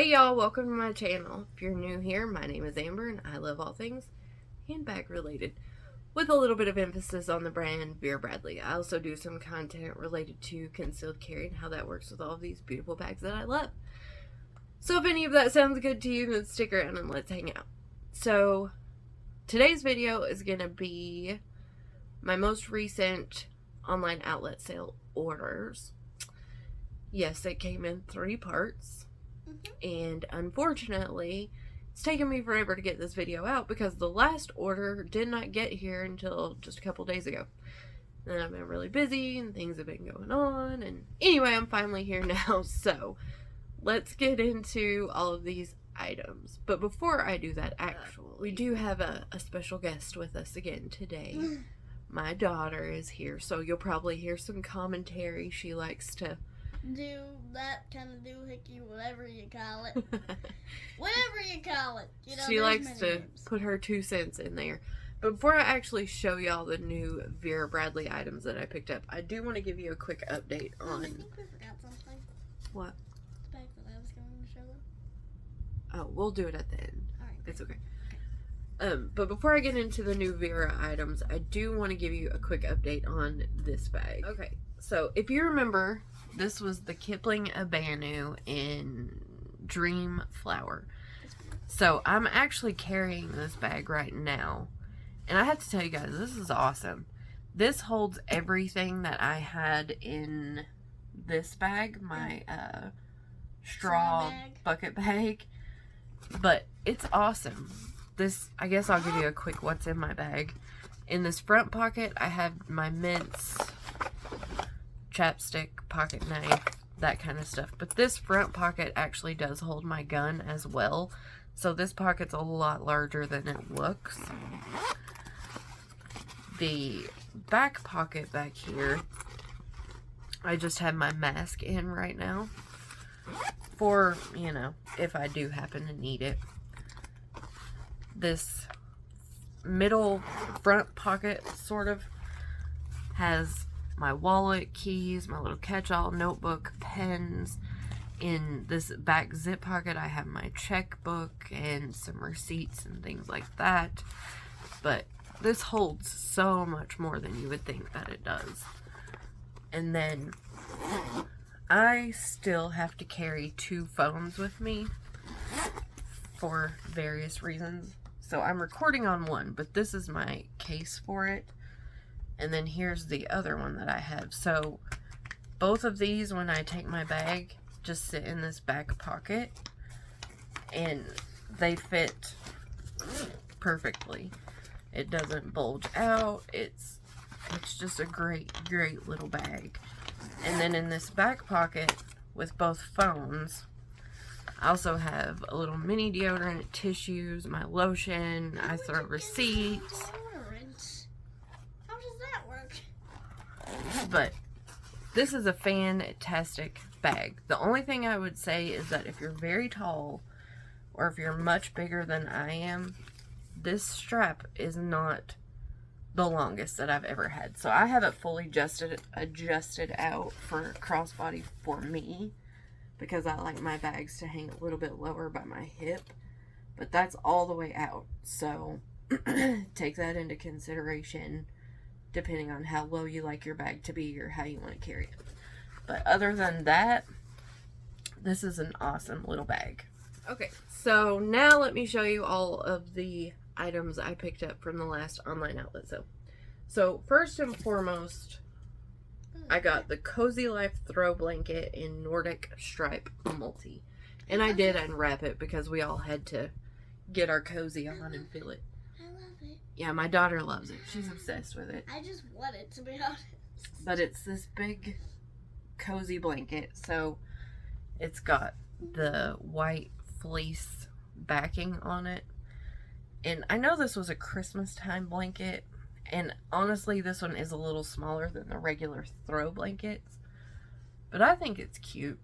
Hey y'all, welcome to my channel. If you're new here, my name is Amber and I love all things handbag related, with a little bit of emphasis on the brand Vera Bradley. I also do some content related to concealed carry and how that works with all of these beautiful bags that I love. So if any of that sounds good to you, then stick around and let's hang out. So today's video is going to be my most recent online outlet sale orders. Yes, it came in 3 parts. And unfortunately, it's taken me forever to get this video out because the last order did not get here until just a couple days ago. And I've been really busy and things have been going on. And anyway, I'm finally here now. So let's get into all of these items. But before I do that, actually, we do have a special guest with us again today. My daughter is here, so you'll probably hear some commentary. She likes to do that kind of doohickey, whatever you call it. Whatever you call it. You know, she likes to put her 2 cents in there. But before I actually show y'all the new Vera Bradley items that I picked up, I do want to give you a quick update on... I think we forgot something. What? The bag that I was going to show them. Oh, we'll do it at the end. Alright. It's okay. But before I get into the new Vera items, I do want to give you a quick update on this bag. Okay, so if you remember, this was the Kipling Abanu in Dream Flower. So I'm actually carrying this bag right now. And I have to tell you guys, this is awesome. This holds everything that I had in this bag, my straw bucket bag. But it's awesome. This, I guess I'll give you a quick what's in my bag. In this front pocket, I have my mints, chapstick, pocket knife, that kind of stuff. But this front pocket actually does hold my gun as well. So this pocket's a lot larger than it looks. The back pocket back here, I just have my mask in right now. For, you know, if I do happen to need it. This middle front pocket sort of has my wallet, keys, my little catch-all, notebook, pens. In this back zip pocket, I have my checkbook and some receipts and things like that. But this holds so much more than you would think that it does. And then I still have to carry 2 phones with me for various reasons. So I'm recording on one, but this is my case for it. And then here's the other one that I have. So both of these, when I take my bag, just sit in this back pocket. And they fit perfectly. It doesn't bulge out. It's just a great little bag. And then in this back pocket with both phones, I also have a little mini deodorant, tissues, my lotion, I throw receipts. How does that work? But this is a fantastic bag. The only thing I would say is that if you're very tall or if you're much bigger than I am, this strap is not the longest that I've ever had. So I have it fully adjusted out for crossbody for me, because I like my bags to hang a little bit lower by my hip, but that's all the way out. So take that into consideration depending on how low you like your bag to be or how you want to carry it. But other than that, this is an awesome little bag. Okay, so now let me show you all of the items I picked up from the last online outlet sale. So first and foremost, I got the Cozy Life throw blanket in Nordic Stripe Multi. And I did unwrap it because we all had to get our cozy on and feel it. I love it. Yeah, my daughter loves it. She's obsessed with it. I just want it, to be honest. But it's this big cozy blanket. So it's got the white fleece backing on it. And I know this was a Christmas time blanket. And honestly, this one is a little smaller than the regular throw blankets. But I think it's cute.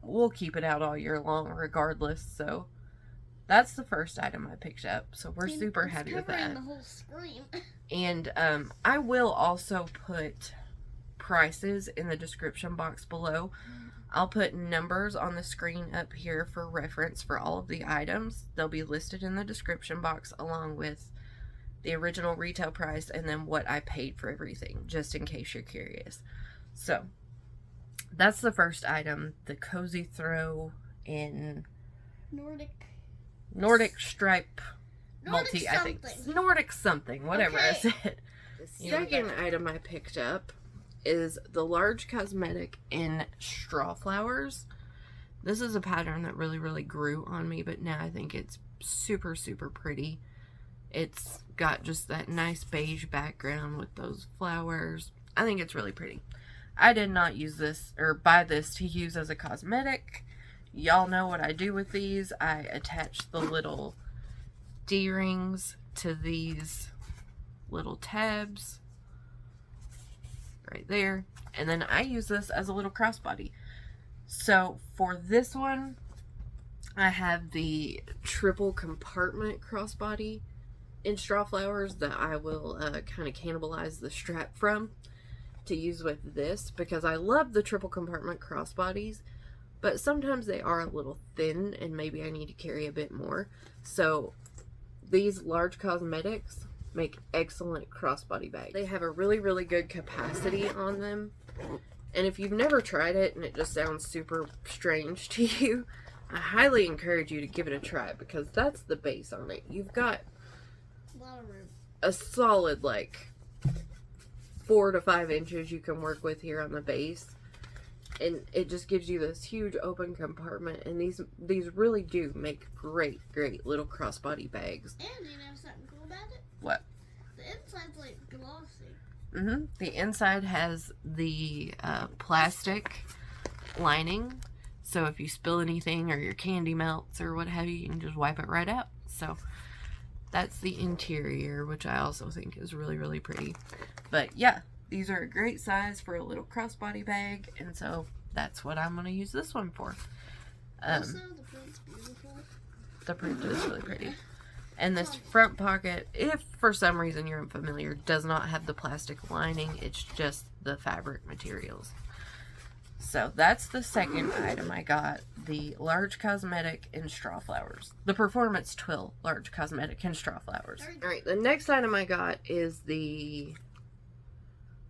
We'll keep it out all year long regardless. So that's the first item I picked up. So we're super happy with that. The whole screen. And I will also put prices in the description box below. I'll put numbers on the screen up here for reference for all of the items. They'll be listed in the description box along with the original retail price and then what I paid for everything, just in case you're curious. So, that's the first item, the Cozy Throw in Nordic Stripe Multi, I think. Nordic something, whatever I said. The second item I picked up is the large Cosmetic in Straw Flowers. This is a pattern that really, really grew on me, but now I think it's super, super pretty. It's got just that nice beige background with those flowers. I think it's really pretty. I did not use this, or buy this to use as a cosmetic. Y'all know what I do with these. I attach the little D-rings to these little tabs right there, and then I use this as a little crossbody. So for this one, I have the triple compartment crossbody in Straw Flowers that I will kind of cannibalize the strap from to use with this, because I love the triple compartment crossbodies, but sometimes they are a little thin and maybe I need to carry a bit more. So these large cosmetics make excellent crossbody bags. They have a really, really good capacity on them. And if you've never tried it and it just sounds super strange to you, I highly encourage you to give it a try, because that's the base on it. You've got a solid like 4 to 5 inches you can work with here on the base. And it just gives you this huge open compartment, and these really do make great little crossbody bags. And you know something cool about it? What? The inside's like glossy. The inside has the plastic lining, so if you spill anything or your candy melts or what have you, you can just wipe it right out. So that's the interior, which I also think is really, really pretty. But yeah, these are a great size for a little crossbody bag, and so that's what I'm going to use this one for. Also, the print's beautiful. The print is really pretty. And this front pocket, if for some reason you're unfamiliar, does not have the plastic lining. It's just the fabric materials. So that's the second item I got. The large cosmetic in Straw Flowers. The Performance Twill large cosmetic in Straw Flowers. Alright, the next item I got is the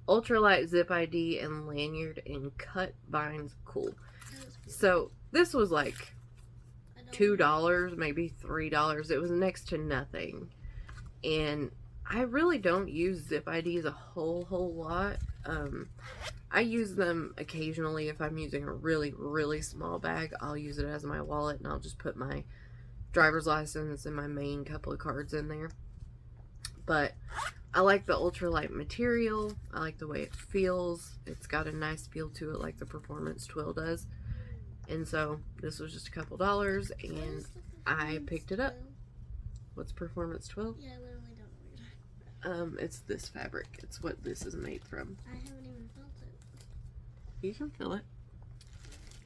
Ultralight Zip ID and lanyard in Cut Vines Cool. So this was like $2, maybe $3. It was next to nothing. And I really don't use Zip IDs a whole lot. I use them occasionally if I'm using a really small bag. I'll use it as my wallet, and I'll just put my driver's license and my main couple of cards in there. But I like the ultralight material. I like the way it feels. It's got a nice feel to it like the Performance Twill does. And so this was just a couple dollars, and I picked it up. What's Performance Twill? Yeah, I literally don't know what you're talking about. It's this fabric. It's what this is made from. I haven't even felt it. You can feel it.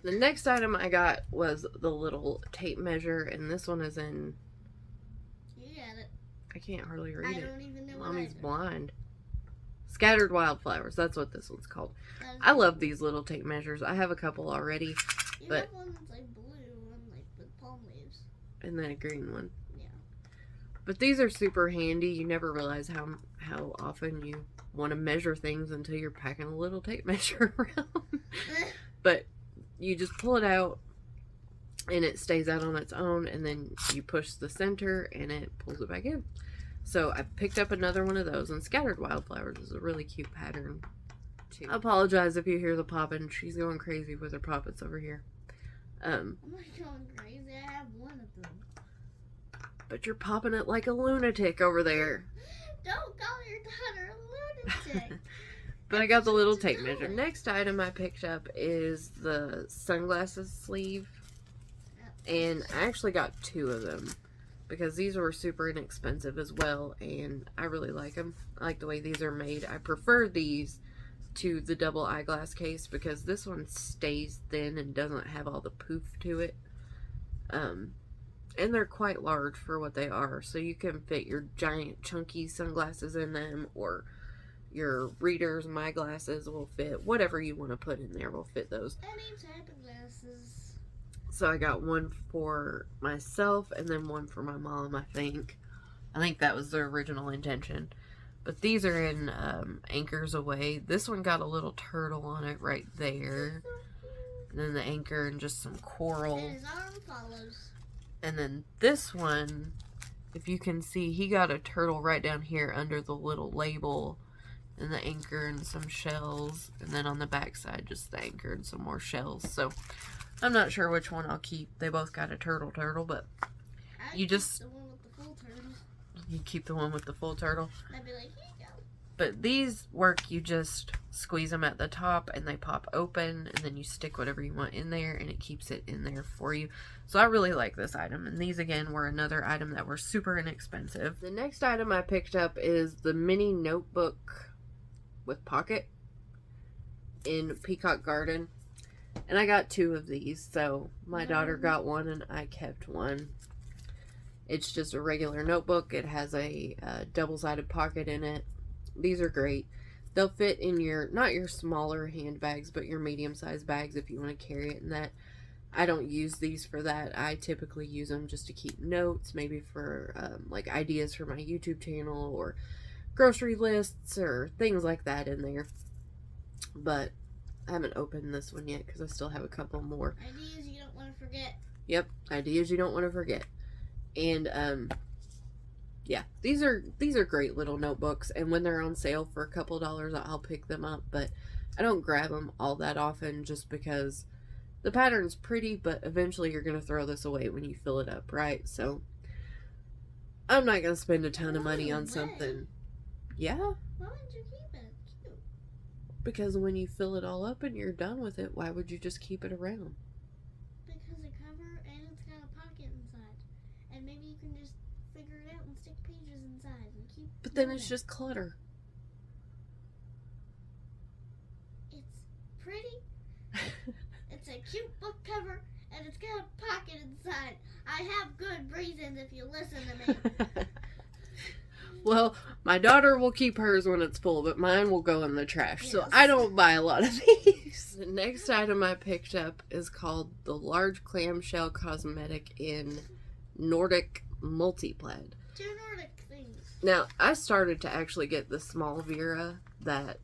The next item I got was the little tape measure, and this one is in... You got it. I can't hardly read it. I don't even know what Mommy's blind. Scattered Wildflowers. That's what this one's called. I love these little tape measures. I have a couple already. You have one that's like blue and like with palm leaves. And then a green one. Yeah. But these are super handy. You never realize how often you want to measure things until you're packing a little tape measure around. But you just pull it out and it stays out on its own, and then you push the center and it pulls it back in. So I picked up another one of those, and Scattered Wildflowers is a really cute pattern too. I apologize if you hear the popping. She's going crazy with her poppets over here. I'm not going crazy. I have one of them. But you're popping it like a lunatic over there. Don't call your daughter a lunatic. But I got the little tape measure. Next item I picked up is the sunglasses sleeve. And I actually got 2 of them, because these were super inexpensive as well, and I really like them. I like the way these are made. I prefer these to the double eyeglass case, because this one stays thin and doesn't have all the poof to it. And they're quite large for what they are, so you can fit your giant chunky sunglasses in them, or Your readers, my glasses will fit. Whatever you want to put in there will fit those. Any type of glasses. So I got one for myself and then one for my mom, I think. I think that was the original intention. But these are in Anchors Away. This one got a little turtle on it right there. And then the anchor and just some coral. And his arm follows. And then this one, if you can see, he got a turtle right down here under the little label. And the anchor and some shells. And then on the back side, just the anchor and some more shells. So, I'm not sure which one I'll keep. They both got a turtle, but you just... the one with the full turtle. You keep the one with the full turtle. I'd be like, here you go. But these work, you just squeeze them at the top and they pop open. And then you stick whatever you want in there and it keeps it in there for you. So I really like this item. And these, again, were another item that were super inexpensive. The next item I picked up is the mini notebook with pocket in Peacock Garden, and I got 2 of these, so my daughter got one and I kept one. It's just a regular notebook. It has a double-sided pocket in it. These are great. They'll fit in your, not your smaller handbags, but your medium-sized bags if you want to carry it in that. I don't use these for that. I typically use them just to keep notes, maybe for like ideas for my YouTube channel or grocery lists or things like that in there. But I haven't opened this one yet because I still have a couple more. Ideas you don't want to forget. Yep, ideas you don't want to forget. And yeah, these are great little notebooks, and when they're on sale for a couple dollars, I'll pick them up, but I don't grab them all that often just because the pattern's pretty, but eventually you're going to throw this away when you fill it up, right? So I'm not going to spend a ton of money on something. Yeah. Why would you keep it? It's cute. Because when you fill it all up and you're done with it, why would you just keep it around? Because a cover and it's got a pocket inside. And maybe you can just figure it out and stick pages inside and keep. But then it's just clutter. It's pretty. It's a cute book cover and it's got a pocket inside. I have good reasons if you listen to me. Well, my daughter will keep hers when it's full, but mine will go in the trash. Yes. So I don't buy a lot of these. The next item I picked up is called the Large Clamshell Cosmetic in Nordic Multi-Plaid. 2 Nordic things. Now, I started to actually get the small Vera that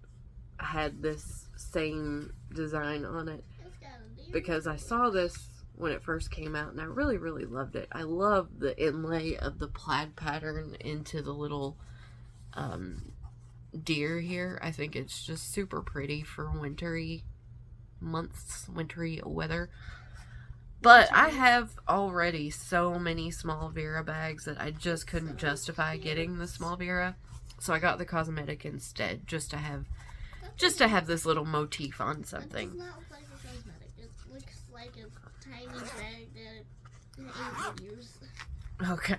had this same design on it It's got a deer. because I saw this when it first came out and I really, really loved it. I love the inlay of the plaid pattern into the little deer here. I think it's just super pretty for wintry months, wintry weather. But I have already so many small Vera bags that I just couldn't justify getting the small Vera. So I got the Cosmetic instead, just to have this little motif on That something. does not look like a cosmetic. It looks like a tiny bag that an ant would use. Okay.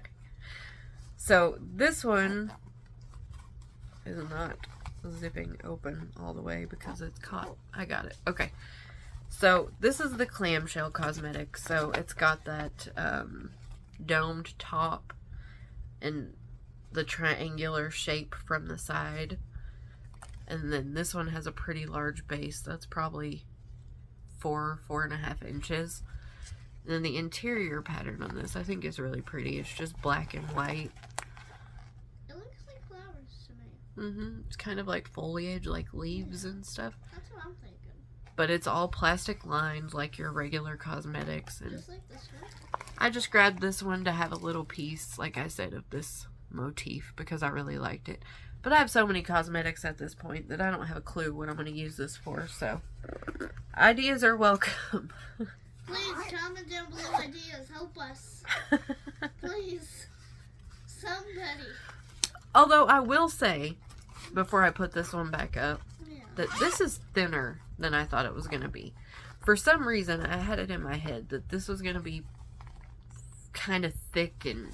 So this one is not zipping open all the way because it's caught. I got it. Okay. So this is the Clamshell Cosmetic. So it's got that domed top and the triangular shape from the side. And then this one has a pretty large base. That's probably 4.5 inches. And then the interior pattern on this I think is really pretty. It's just black and white. It looks like flowers to me. It's kind of like foliage, like leaves and stuff. That's what I'm thinking. But it's all plastic lined like your regular cosmetics. And Just like this one. I just grabbed this one to have a little piece, like I said, of this motif because I really liked it. But I have so many cosmetics at this point that I don't have a clue what I'm going to use this for. So ideas are welcome. Please comment down below ideas. Help us. Please. Somebody. Although I will say, before I put this one back up, Yeah. that this is thinner than I thought it was going to be. For some reason, I had it in my head that this was going to be kind of thick and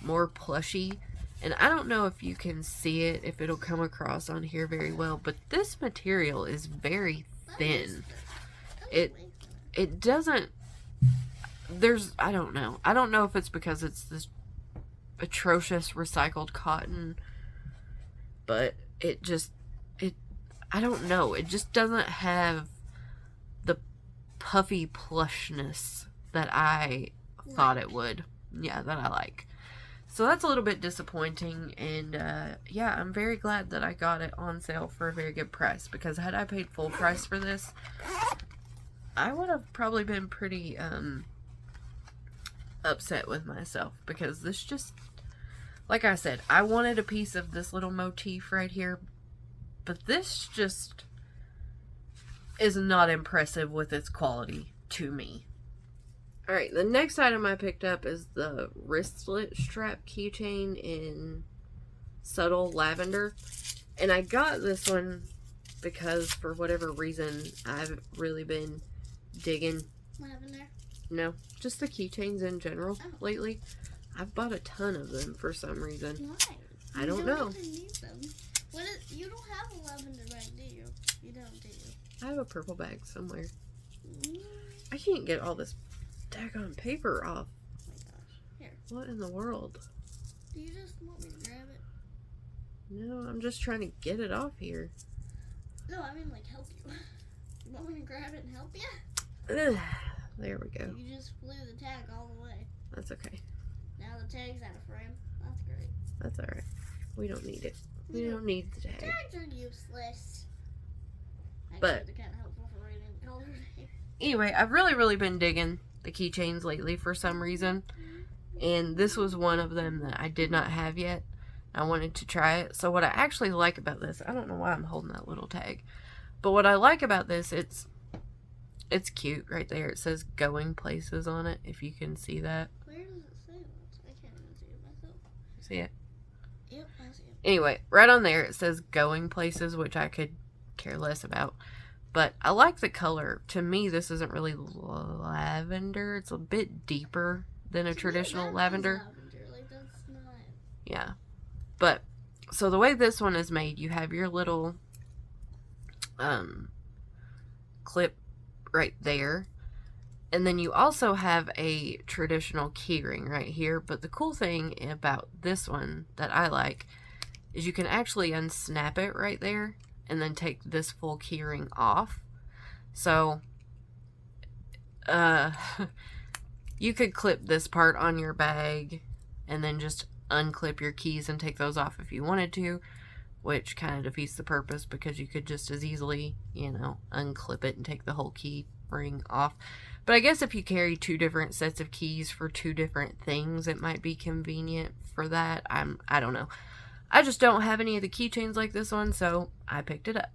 more plushy. And I don't know if you can see it, if it'll come across on here very well, but this material is very thin. It doesn't, I don't know. I don't know if it's because it's this atrocious recycled cotton, but it just I don't know, it just doesn't have the puffy plushness that I thought it would. Yeah, that I like. So that's a little bit disappointing, and yeah, I'm very glad that I got it on sale for a very good price, because had I paid full price for this, I would have probably been pretty upset with myself, because this just, like I said, I wanted a piece of this little motif right here, but this just is not impressive with its quality to me. Alright, the next item I picked up is the wristlet strap keychain in subtle lavender. And I got this one because for whatever reason I've really been digging Lavender? No, just the keychains in general lately. I've bought a ton of them for some reason. Why? I don't know. Even need them. You don't have a lavender bag, do you? You don't, do you? I have a purple bag somewhere. I can't get all this daggone paper off. Oh my gosh. Here. What in the world? Do you just want me to grab it? No, I'm just trying to get it off here. No, I mean like help you. You want me to grab it and help you? There we go. You just flew the tag all the way. That's okay. Now the tag's out of frame. That's great. That's alright. We don't need it. We don't need the tag. Tags are useless. Actually, But they're kind of helpful for writing color. anyway, I've really been digging the keychains lately for some reason. And this was one of them that I did not have yet. I wanted to try it. So what I actually like about this, I don't know why I'm holding that little tag, but what I like about this, it's cute right there. It says going places on it, if you can see that. Where does it say that? I can't even see it myself. See it? Yep, I see it. Anyway, right on there it says going places, which I could care less about. But I like the color. To me, this isn't really lavender. It's a bit deeper than a traditional lavender. Like, that's not... Yeah. But, so the way this one is made, you have your little clip right there. And then you also have a traditional keyring right here. But the cool thing about this one that I like is you can actually unsnap it right there and then take this full keyring off. So, you could clip this part on your bag and then just unclip your keys and take those off if you wanted to, which kind of defeats the purpose because you could just as easily, you know, unclip it and take the whole key ring off. But I guess if you carry two different sets of keys for two different things, it might be convenient for that. I don't know. I just don't have any of the keychains like this one, so I picked it up.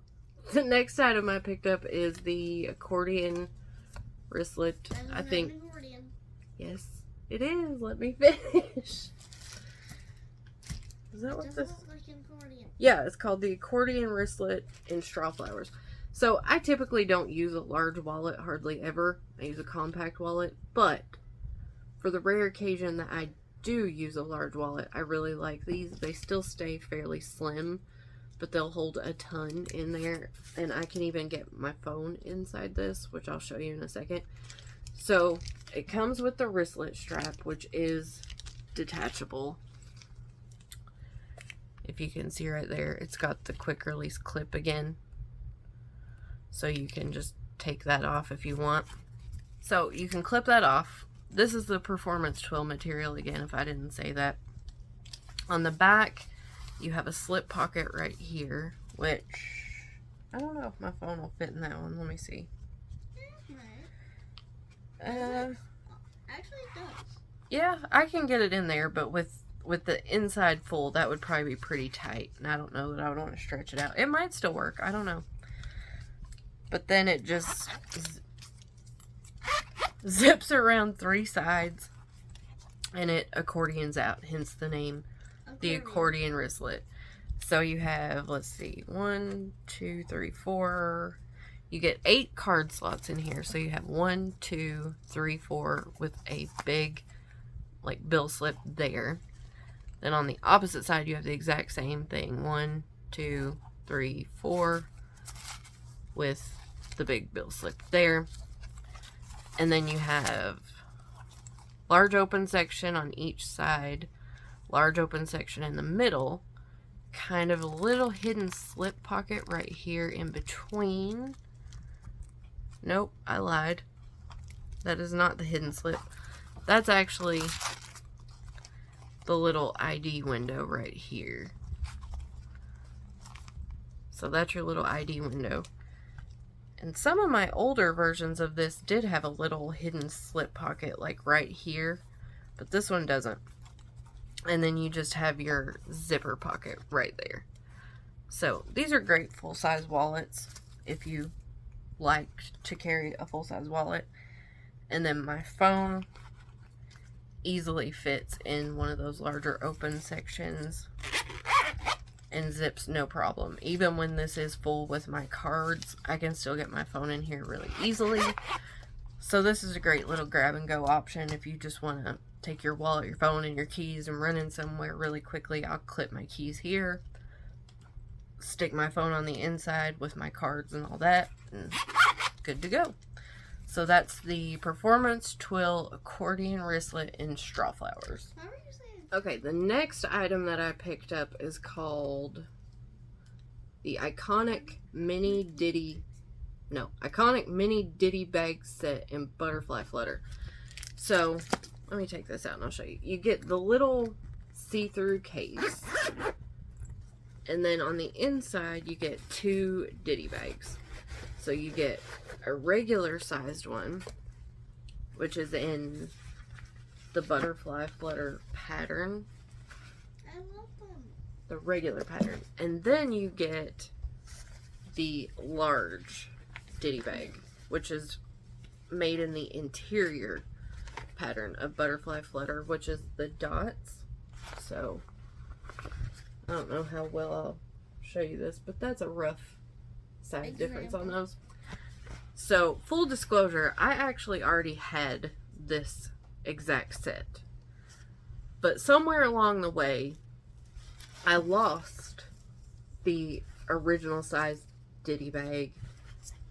The next item I picked up is the accordion wristlet. I think. Accordion. Yes, it is. Let me finish. Is that what this? Look like an accordion. Yeah, it's called the accordion wristlet in straw flowers. So I typically don't use a large wallet, hardly ever. I use a compact wallet, but for the rare occasion that I do use a large wallet, I really like these. They still stay fairly slim, but they'll hold a ton in there, and I can even get my phone inside this, which I'll show you in a second. So it comes with the wristlet strap, which is detachable. If you can see right there, it's got the quick release clip again, so you can just take that off if you want. So you can clip that off. This is the performance twill material again, if I didn't say that. On the back, you have a slip pocket right here, which I don't know if my phone will fit in that one. Let me see. Actually, it does. Yeah, I can get it in there, but with the inside full, that would probably be pretty tight, and I don't know that I would want to stretch it out. It might still work. I don't know. But then it just zips around three sides, and it accordions out, hence the name, the accordion wristlet. So you have, let's see, 1, 2, 3, 4. You get 8 card slots in here. So you have 1, 2, 3, 4 with a big, like, bill slip there. Then on the opposite side, you have the exact same thing. 1, 2, 3, 4 with the big bill slip there. And then you have large open section on each side, large open section in the middle, kind of a little hidden slip pocket right here in between. Nope, I lied. That is not the hidden slip. That's actually the little ID window right here. So that's your little ID window. And some of my older versions of this did have a little hidden slip pocket like right here, but this one doesn't. And then you just have your zipper pocket right there. So these are great full-size wallets if you like to carry a full-size wallet. And then my phone easily fits in one of those larger open sections and zips no problem. Even when this is full with my cards, I can still get my phone in here really easily. So this is a great little grab and go option if you just want to take your wallet, your phone, and your keys and run in somewhere really quickly. I'll clip my keys here, stick my phone on the inside with my cards and all that, and good to go. So that's the Performance Twill Accordion Wristlet in Straw Flowers. How are you saying? Okay, the next item that I picked up is called the Iconic Mini Ditty Bag Set in Butterfly Flutter. So let me take this out and I'll show you. You get the little see-through case, and then on the inside you get 2 ditty bags. So you get a regular sized one, which is in the Butterfly Flutter pattern. I love them. The regular pattern. And then you get the large ditty bag, which is made in the interior pattern of Butterfly Flutter, which is the dots. So I don't know how well I'll show you this, but that's a rough size difference on those. So full disclosure, I actually already had this exact set, but somewhere along the way I lost the original size ditty bag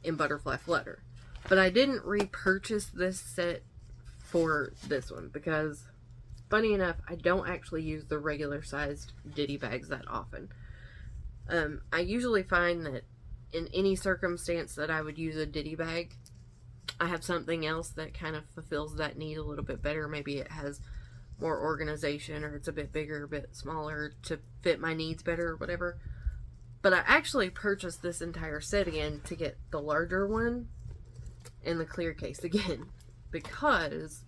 in Butterfly Flutter. But I didn't repurchase this set for this one because, funny enough, I don't actually use the regular sized ditty bags that often. I usually find that in any circumstance that I would use a ditty bag, I have something else that kind of fulfills that need a little bit better. Maybe it has more organization, or it's a bit bigger, a bit smaller to fit my needs better, or whatever. But I actually purchased this entire set again to get the larger one in the clear case again, because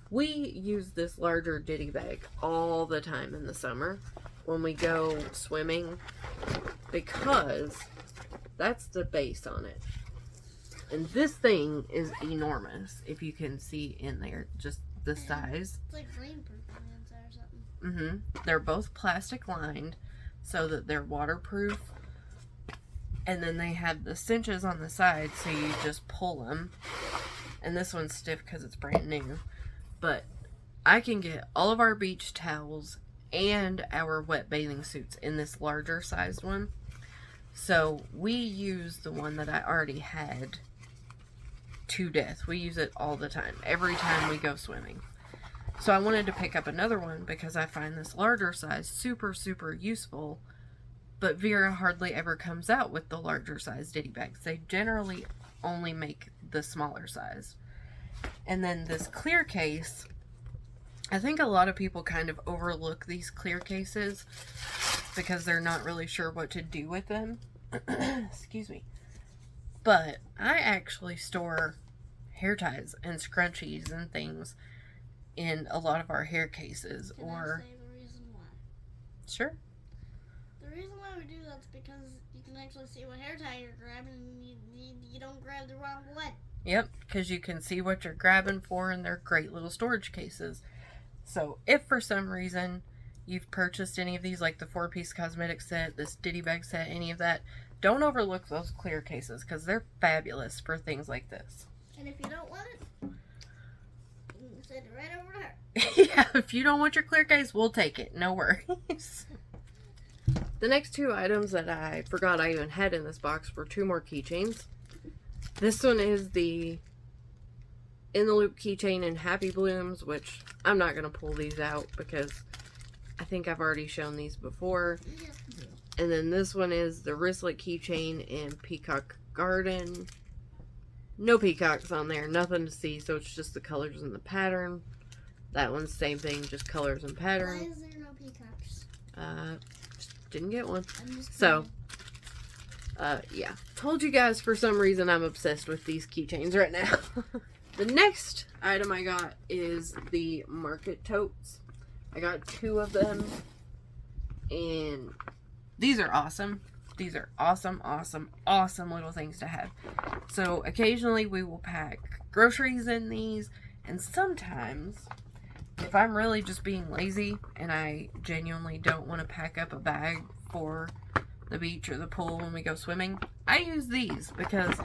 we use this larger ditty bag all the time in the summer when we go swimming, because that's the base on it. And this thing is enormous, if you can see in there, just the size. It's like rainproof on the inside or something. They're both plastic lined so that they're waterproof. And then they have the cinches on the side, so you just pull them. And this one's stiff because it's brand new. But I can get all of our beach towels and our wet bathing suits in this larger sized one. So we use the one that I already had to death. We use it all the time, every time we go swimming. So I wanted to pick up another one because I find this larger size super, super useful. But Vera hardly ever comes out with the larger size ditty bags. They generally only make the smaller size. And then this clear case, I think a lot of people kind of overlook these clear cases because they're not really sure what to do with them. Excuse me. But I actually store hair ties and scrunchies and things in a lot of our hair cases. Can I say the reason why? Sure. The reason why we do that's because you can actually see what hair tie you're grabbing, and you don't grab the wrong one. Yep, because you can see what you're grabbing for, and they're great little storage cases. So if for some reason you've purchased any of these, like the 4-piece cosmetic set, this ditty bag set, any of that, don't overlook those clear cases because they're fabulous for things like this. And if you don't want it, you can send it right over there. Yeah, if you don't want your clear case, we'll take it. No worries. The next 2 items that I forgot I even had in this box were 2 more keychains. This one is the In the Loop keychain in Happy Blooms, which I'm not going to pull these out because I think I've already shown these before. Yeah. And then this one is the Wristlet Keychain in Peacock Garden. No peacocks on there, nothing to see, so it's just the colors and the pattern. That one's same thing, just colors and pattern. Why is there no peacocks? Just didn't get one. So, yeah. Told you guys for some reason I'm obsessed with these keychains right now. The next item I got is the market totes. I got 2 of them, and these are awesome. These are awesome, awesome, awesome little things to have. So occasionally we will pack groceries in these, and sometimes if I'm really just being lazy and I genuinely don't want to pack up a bag for the beach or the pool when we go swimming, I use these because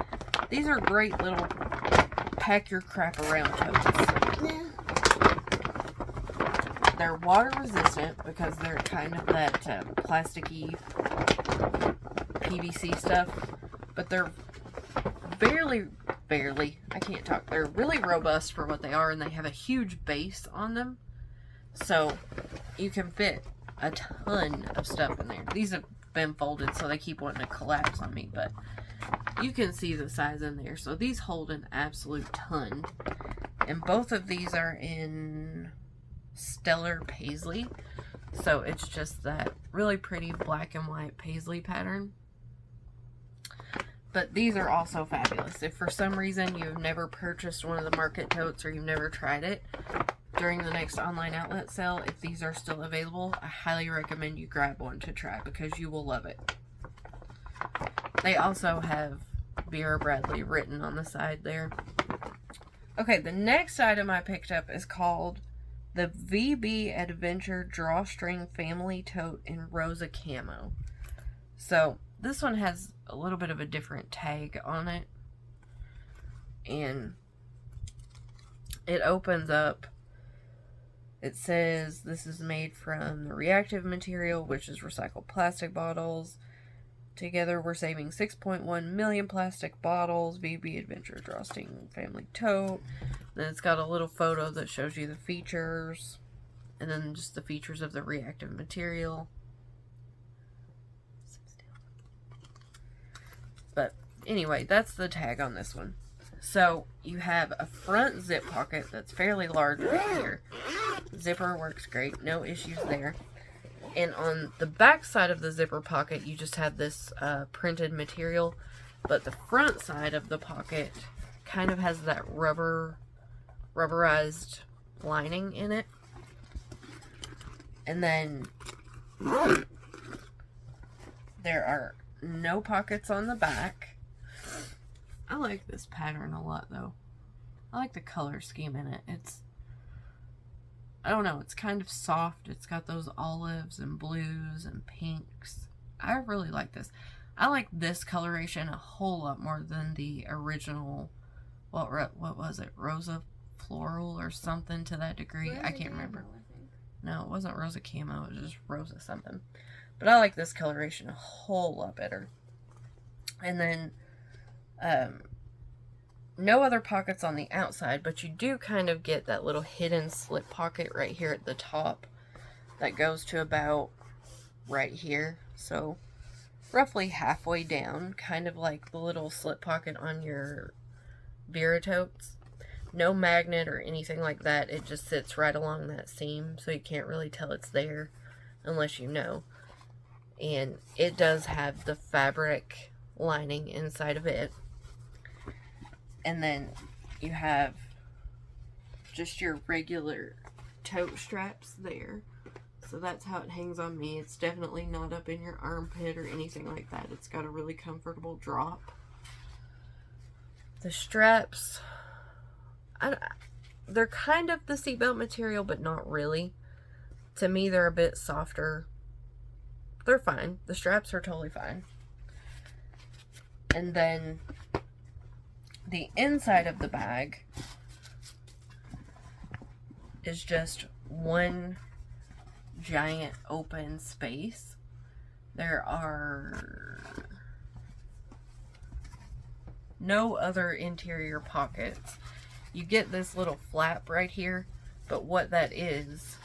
these are great little pack your crap around totes. yeah. They're water resistant because they're kind of that plasticky PVC stuff, but they're barely, I can't talk. They're really robust for what they are, and they have a huge base on them, so you can fit a ton of stuff in there. These have been folded, so they keep wanting to collapse on me, but you can see the size in there. So these hold an absolute ton, and both of these are in Stellar Paisley, so it's just that really pretty black and white paisley pattern. But these are also fabulous. If for some reason you've never purchased one of the market totes or you've never tried it, during the next online outlet sale, if these are still available, I highly recommend you grab one to try because you will love it. They also have Vera Bradley written on the side there. Okay, the next item I picked up is called the VB Adventure Drawstring Family Tote in Rosa Camo. So this one has a little bit of a different tag on it, and it opens up. It says this is made from the reactive material, which is recycled plastic bottles. Together we're saving 6.1 million plastic bottles. VB Adventure Drawstring Family Tote. Then it's got a little photo that shows you the features, and then just the features of the reactive material. But anyway, that's the tag on this one. So you have a front zip pocket that's fairly large right here. Zipper works great, no issues there. And on the back side of the zipper pocket, you just have this printed material, but the front side of the pocket kind of has that rubberized lining in it. And then there are no pockets on the back. I like this pattern a lot though. I like the color scheme in it. I don't know, it's kind of soft. It's got those olives and blues and pinks. I really like this. I like this coloration a whole lot more than the original, what was it? Rosa Floral or something to that degree. Rosa I can't remember. Camo, I think. No, it wasn't Rosa Camo. It was just Rosa something. But I like this coloration a whole lot better. And then, no other pockets on the outside, but you do kind of get that little hidden slip pocket right here at the top that goes to about right here. So roughly halfway down, kind of like the little slip pocket on your Vera totes. No magnet or anything like that. It just sits right along that seam, so you can't really tell it's there unless you know. And it does have the fabric lining inside of it. And then you have just your regular tote straps there. So that's how it hangs on me. It's definitely not up in your armpit or anything like that. It's got a really comfortable drop. The straps, they're kind of the seatbelt material, but not really. To me, they're a bit softer. They're fine. The straps are totally fine. And then the inside of the bag is just one giant open space. There are no other interior pockets. You get this little flap right here, but what that is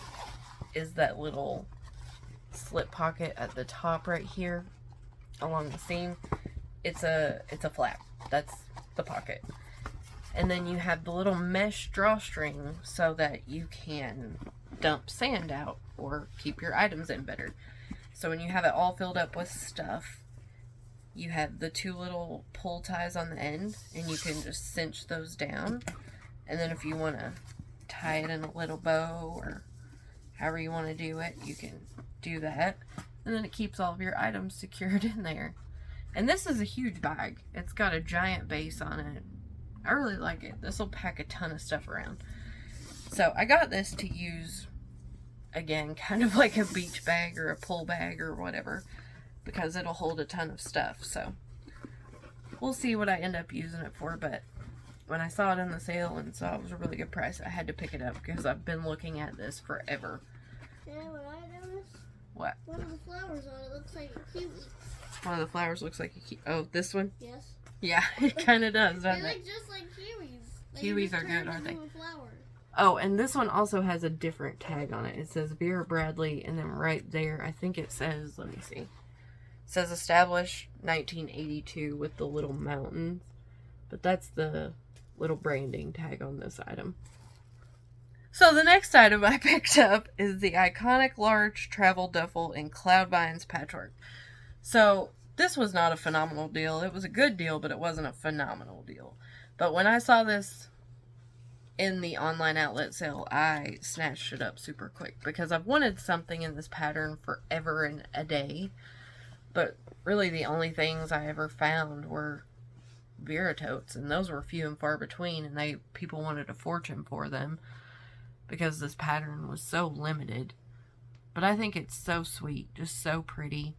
that little slip pocket at the top right here along the seam. It's a flap. That's the pocket. And then you have the little mesh drawstring so that you can dump sand out or keep your items in better. So when you have it all filled up with stuff, you have the two little pull ties on the end, and you can just cinch those down. And then if you want to tie it in a little bow or however you want to do it, you can do that. And then it keeps all of your items secured in there. And this is a huge bag. It's got a giant base on it. I really like it. This will pack a ton of stuff around. So I got this to use, again, kind of like a beach bag or a pull bag or whatever, because it'll hold a ton of stuff. So we'll see what I end up using it for, but when I saw it in the sale and saw it was a really good price, I had to pick it up because I've been looking at this forever. Yeah, what I noticed? What? One of the flowers on it looks like a kiwi. One of the flowers looks like a kiwi. Oh, this one? Yes. Yeah, it kind of does, doesn't They it? look just like kiwis. Like Kiwis are good, aren't they? a flower. Oh, and this one also has a different tag on it. It says Vera Bradley, and then right there, I think it says, let me see. It says established 1982 with the little mountains. But that's the little branding tag on this item. So the next item I picked up is the iconic large travel duffel in Cloud Vines patchwork. So this was not a phenomenal deal. It was a good deal, but it wasn't a phenomenal deal. But when I saw this in the online outlet sale, I snatched it up super quick because I've wanted something in this pattern forever and a day. But really the only things I ever found were Vera totes, and those were few and far between, and people wanted a fortune for them because this pattern was so limited. But I think it's so sweet, just so pretty.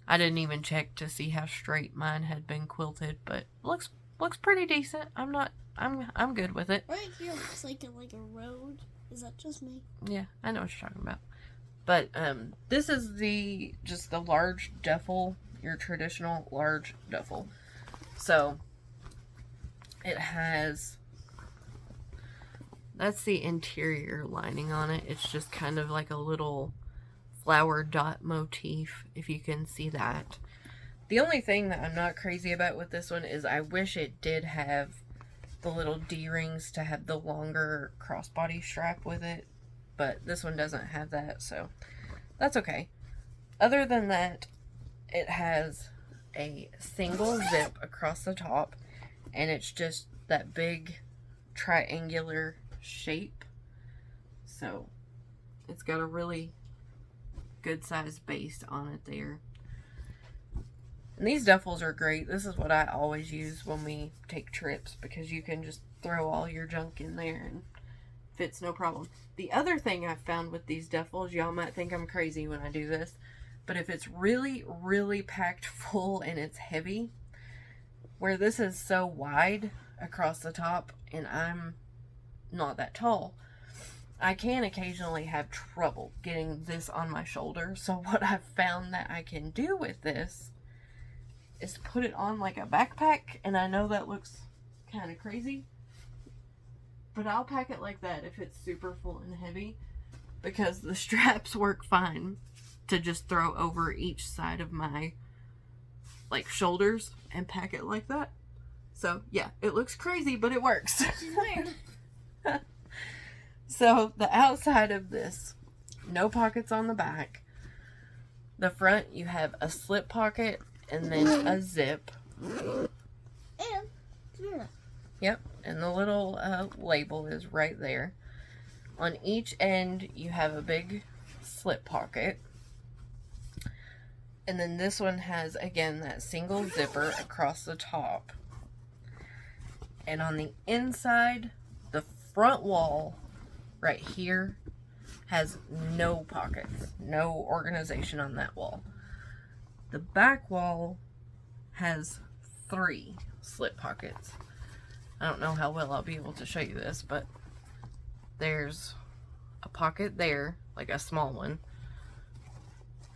I didn't even check to see how straight mine had been quilted, but looks pretty decent. I'm good with it. Right here looks like a road. Is that just me? Yeah, I know what you're talking about. But this is just the large duffel, your traditional large duffel. So it has, that's the interior lining on it. It's just kind of like a little flower dot motif, if you can see that. The only thing that I'm not crazy about with this one is I wish it did have the little D-rings to have the longer crossbody strap with it, but this one doesn't have that, so that's okay. Other than that, it has a single zip across the top, and it's just that big triangular shape, so it's got a really good sized base on it there. And these duffels are great. This is what I always use when we take trips, because you can just throw all your junk in there and fits no problem. The other thing I've found with these duffels, y'all might think I'm crazy when I do this, but if it's really, really packed full and it's heavy, where this is so wide across the top and I'm not that tall, I can occasionally have trouble getting this on my shoulder. So what I've found that I can do with this is put it on like a backpack, and I know that looks kind of crazy, but I'll pack it like that if it's super full and heavy, because the straps work fine to just throw over each side of my shoulders and pack it like that. So yeah, it looks crazy, but it works. She's weird. So the outside of this, no pockets on the back. The front, you have a slip pocket and then a zip. And Vera. Yep, and the little label is right there. On each end, you have a big slip pocket. And then this one has, again, that single zipper across the top. And on the inside, the front wall right here has no pockets, no organization on that wall. The back wall has 3 slip pockets. I don't know how well I'll be able to show you this, but there's a pocket there, like a small one,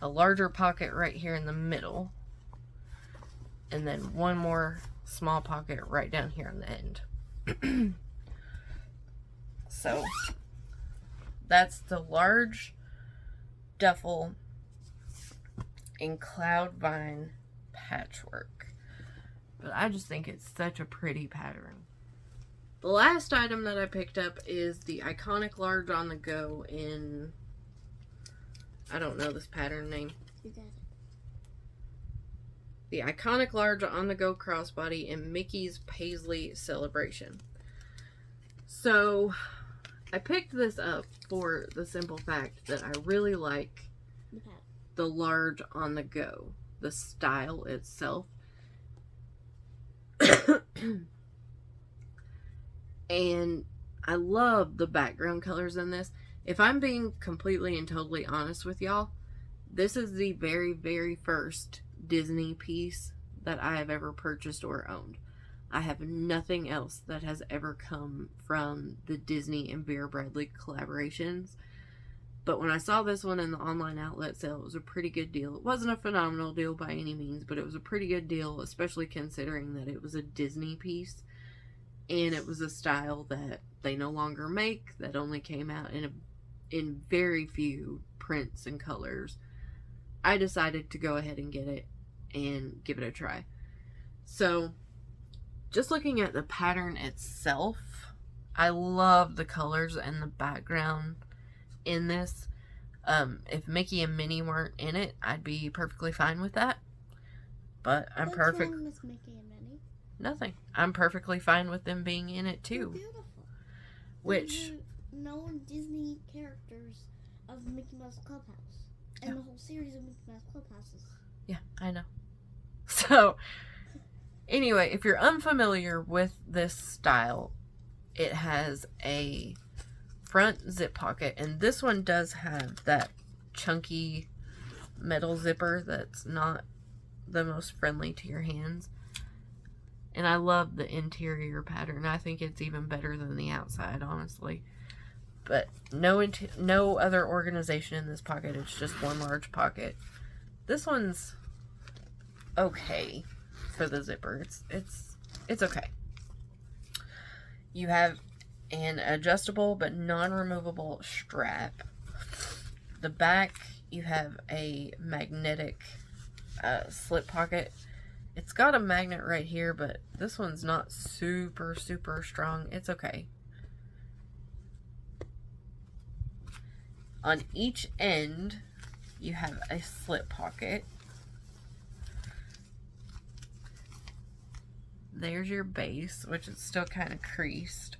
a larger pocket right here in the middle, and then one more small pocket right down here on the end. So that's the large duffel in cloud vine patchwork. But I just think it's such a pretty pattern. The last item that I picked up is the iconic large on the go in, I don't know this pattern name. You got it. The iconic large on the go crossbody in Mickey's Paisley Celebration. So I picked this up for the simple fact that I really like the large on the go, the style itself. And I love the background colors in this. If I'm being completely and totally honest with y'all, this is the very, very first Disney piece that I have ever purchased or owned. I have nothing else that has ever come from the Disney and Vera Bradley collaborations. But when I saw this one in the online outlet sale, it was a pretty good deal. It wasn't a phenomenal deal by any means, but it was a pretty good deal, especially considering that it was a Disney piece. And it was a style that they no longer make, that only came out in very few prints and colors. I decided to go ahead and get it and give it a try. So, just looking at the pattern itself, I love the colors and the background in this. If Mickey and Minnie weren't in it, I'd be perfectly fine with that. But I'm perfect. What's wrong with Mickey and Minnie? Nothing. I'm perfectly fine with them being in it too. They're beautiful. Which They're known Disney characters of Mickey Mouse Clubhouse and the whole series of Mickey Mouse Clubhouses. Yeah, I know. So, anyway, if you're unfamiliar with this style, it has a front zip pocket, and this one does have that chunky metal zipper that's not the most friendly to your hands. And I love the interior pattern. I think it's even better than the outside, honestly. But no other organization in this pocket. It's just one large pocket. This one's okay for the zipper. It's okay. You have an adjustable but non-removable strap. The back, you have a magnetic slip pocket. It's got a magnet right here, but this one's not super strong. It's okay. On each end, you have a slip pocket. There's your base, which is still kind of creased.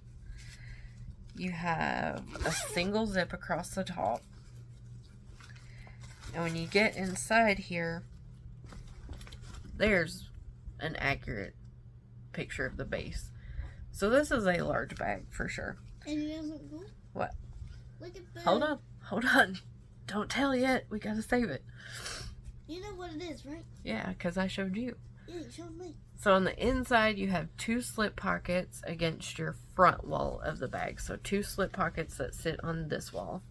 You have a single zip across the top. And when you get inside here, there's an accurate picture of the base. So this is a large bag for sure. And it doesn't go? What? Look at the... Hold on. Don't tell yet. We gotta save it. You know what it is, right? Yeah, because I showed you. Yeah, you showed me. So on the inside, you have two slip pockets against your front wall of the bag. So two slip pockets that sit on this wall.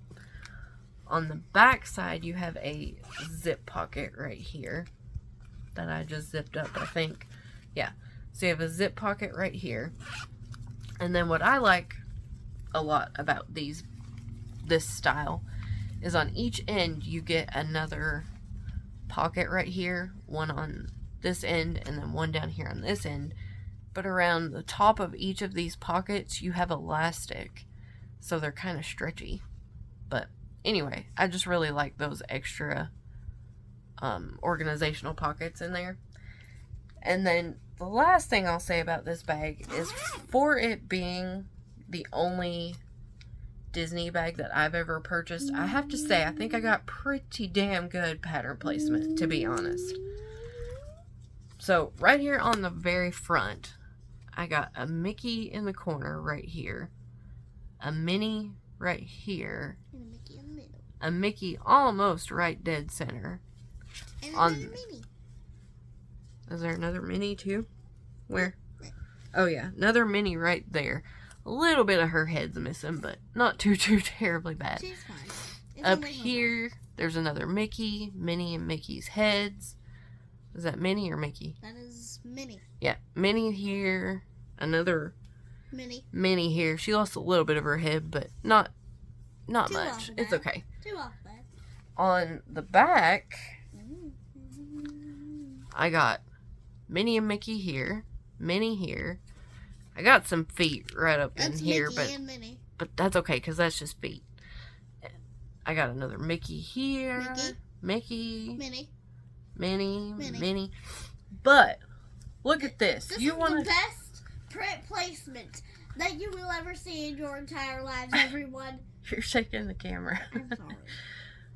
On the back side, you have a zip pocket right here that I just zipped up, I think. Yeah. So you have a zip pocket right here. And then what I like a lot about this style is on each end you get another pocket right here, one on this end and then one down here on this end. But around the top of each of these pockets you have elastic, so they're kind of stretchy. But anyway, I just really like those extra organizational pockets in there. And then the last thing I'll say about this bag is, for it being the only Disney bag that I've ever purchased, I have to say I think I got pretty damn good pattern placement, to be honest. So right here on the very front, I got a Mickey in the corner right here, a Minnie right here, And a Mickey in the middle. a Mickey almost right dead center. And On- another Minnie. Is there another Minnie too? Where? Oh yeah, another Minnie right there. A little bit of her head's missing, but not too terribly bad. She's fine. It's Up only her here, there's another Mickey, Minnie and Mickey's heads. Is that Minnie or Mickey? bag. That is Minnie. Yeah, Minnie here, another Minnie. Minnie here. She lost a little bit of her head, but not Too much. long, It's man. okay. Too off, bad. On the back, I got Minnie and Mickey here, Minnie here. I got some feet right up in here, but that's okay because that's just feet. I got another Mickey here, Mickey, Minnie. But look at this. This is the best print placement that you will ever see in your entire lives, everyone. You're shaking the camera. I'm sorry.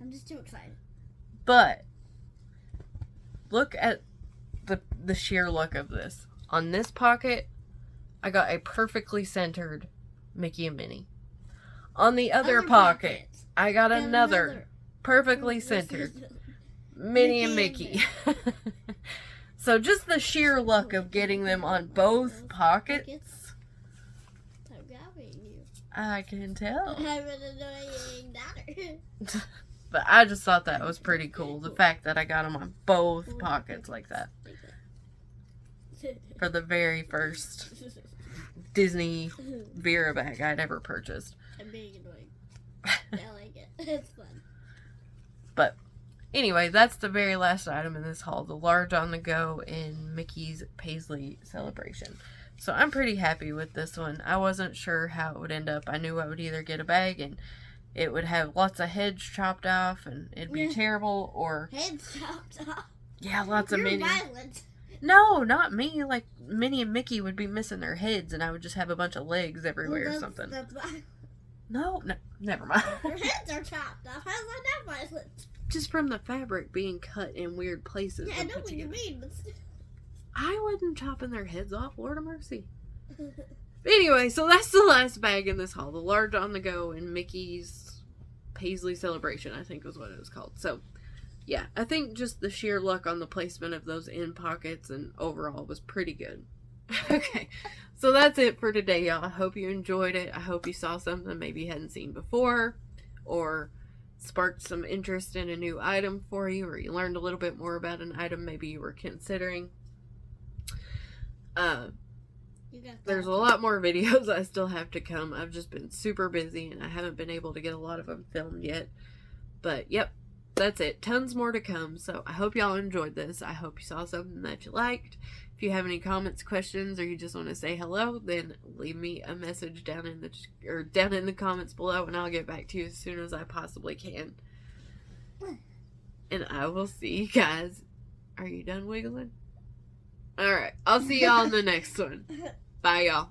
I'm just too excited. But look at the sheer look of this. On this pocket, I got a perfectly centered Mickey and Minnie. On the other pocket, I got another perfectly centered Minnie and Mickey. So just the sheer luck of getting them on both pockets. I'm grabbing you. I can tell. I'm an annoying daughter. But I just thought that was pretty cool. The fact that I got them on both pockets like that. For the very first Disney Vera bag I'd ever purchased. I'm being annoying. I like it. It's fun. But anyway, that's the very last item in this haul. The large on the go in Mickey's Paisley Celebration. So I'm pretty happy with this one. I wasn't sure how it would end up. I knew I would either get a bag and it would have lots of heads chopped off and it'd be terrible, or heads chopped off. Yeah, lots of Minnie. Violent. No, not me. Like Minnie and Mickey would be missing their heads and I would just have a bunch of legs everywhere or something. That's violent. No, never mind. Their heads are chopped off. How's that not violent? Just from the fabric being cut in weird places. Yeah, I know what you mean, but still. I wasn't chopping their heads off, Lord of mercy. Anyway, so that's the last bag in this haul. The large on the go in Mickey's Paisley Celebration, I think was what it was called. So, yeah, I think just the sheer luck on the placement of those in pockets and overall was pretty good. Okay, so that's it for today, y'all. I hope you enjoyed it. I hope you saw something maybe you hadn't seen before, or sparked some interest in a new item for you, or you learned a little bit more about an item maybe you were considering. There's a lot more videos I still have to come. I've just been super busy and I haven't been able to get a lot of them filmed yet. But yep, that's it. Tons more to come. So I hope y'all enjoyed this. I hope you saw something that you liked. If you have any comments, questions, or you just want to say hello, then leave me a message down in the comments below and I'll get back to you as soon as I possibly can. And I will see you guys. Are you done wiggling? Alright, I'll see y'all in the next one. Bye, y'all.